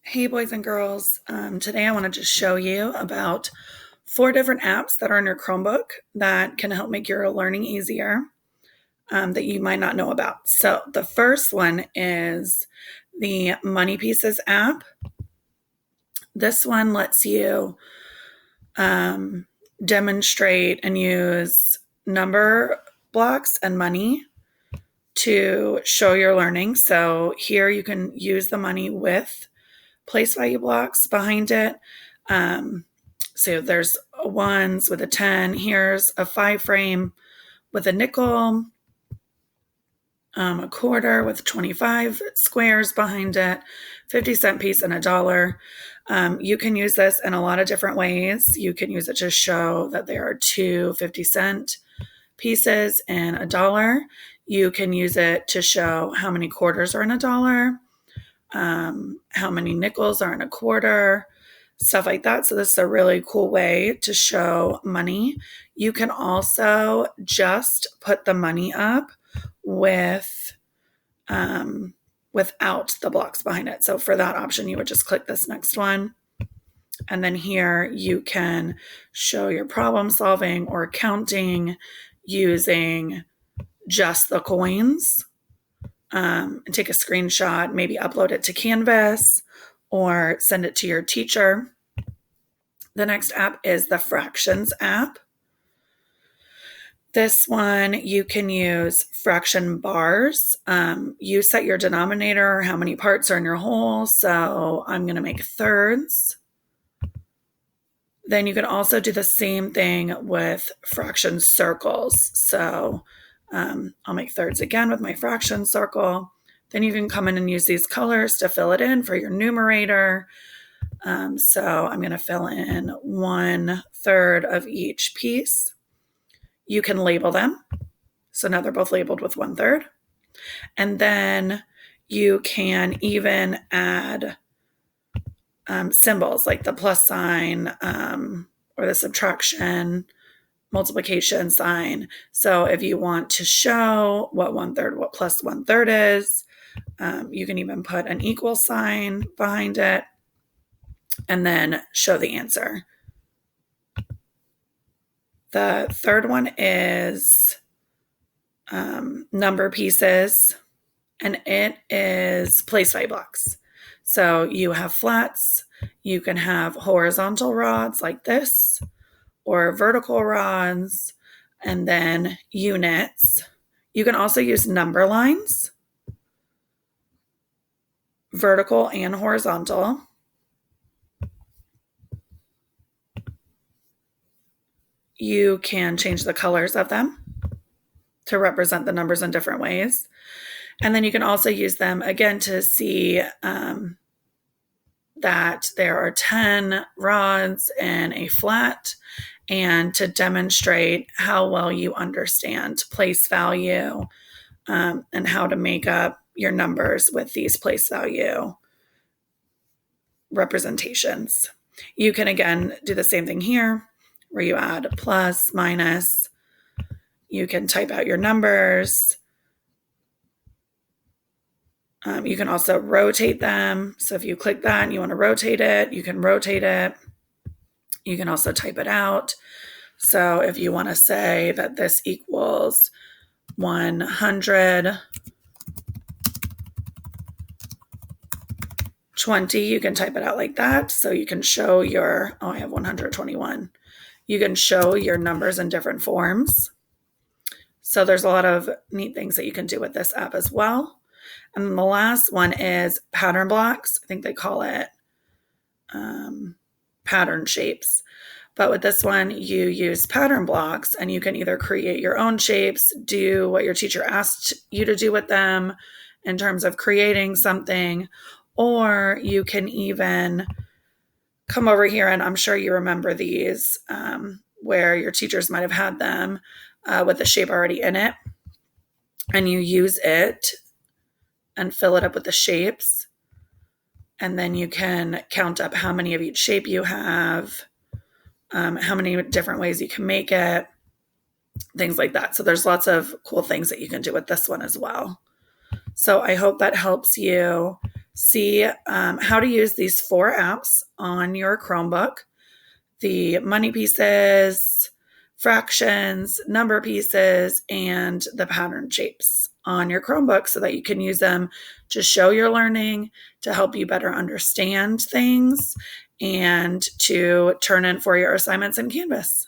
Hey, boys and girls. Today I want to just show you about 4 different apps that are in your Chromebook that can help make your learning easier that you might not know about. So, the first one is the Money Pieces app. This one lets you demonstrate and use number blocks and money to show your learning. So, here you can use the money with place value blocks behind it. So there's ones with a 10. Here's a 5 frame with a nickel, a quarter with 25 squares behind it, 50-cent piece, and a dollar. You can use this in a lot of different ways. You can use it to show that there are two 50-cent pieces and a dollar. You can use it to show how many quarters are in a dollar, how many nickels are in a quarter, stuff like that. So this is a really cool way to show money. You can also just put the money up with without the blocks behind it. So for that option, you would just click this next one. And then here you can show your problem solving or counting using just the coins. And take a screenshot, maybe upload it to Canvas or send it to your teacher. The next app is the Fractions app. This one, you can use fraction bars. You set your denominator, how many parts are in your whole. So I'm going to make thirds. Then you can also do the same thing with fraction circles. So I'll make thirds again with my fraction circle. Then you can come in and use these colors to fill it in for your numerator. So I'm going to fill in 1/3 of each piece. You can label them. So now they're both labeled with 1/3. And then you can even add symbols like the plus sign or the subtraction, multiplication sign. So if you want to show what 1/3, what plus 1/3 is, you can even put an equal sign behind it and then show the answer. The third one is number pieces, and it is place value blocks. So you have flats, you can have horizontal rods like this, or vertical rods, and then units. You can also use number lines, vertical and horizontal. You can change the colors of them to represent the numbers in different ways. And then you can also use them again to see that there are 10 rods in a flat, and to demonstrate how well you understand place value and how to make up your numbers with these place value representations. You can again do the same thing here where you add plus, minus. You can type out your numbers. You can also rotate them. So if you click that and you want to rotate it, you can rotate it. You can also type it out. So if you want to say that this equals 120, you can type it out like that. So you can show your, I have 121. You can show your numbers in different forms. So there's a lot of neat things that you can do with this app as well. And then the last one is pattern blocks. I think they call it pattern shapes. But with this one, you use pattern blocks, and you can either create your own shapes, do what your teacher asked you to do with them in terms of creating something, or you can even come over here, and I'm sure you remember these, where your teachers might have had them with the shape already in it, and you use it and fill it up with the shapes. And then you can count up how many of each shape you have, how many different ways you can make it, things like that. So there's lots of cool things that you can do with this one as well. So I hope that helps you see how to use these 4 apps on your Chromebook: the money pieces, fractions, number pieces, and the pattern shapes on your Chromebook so that you can use them to show your learning, to help you better understand things, and to turn in for your assignments in Canvas.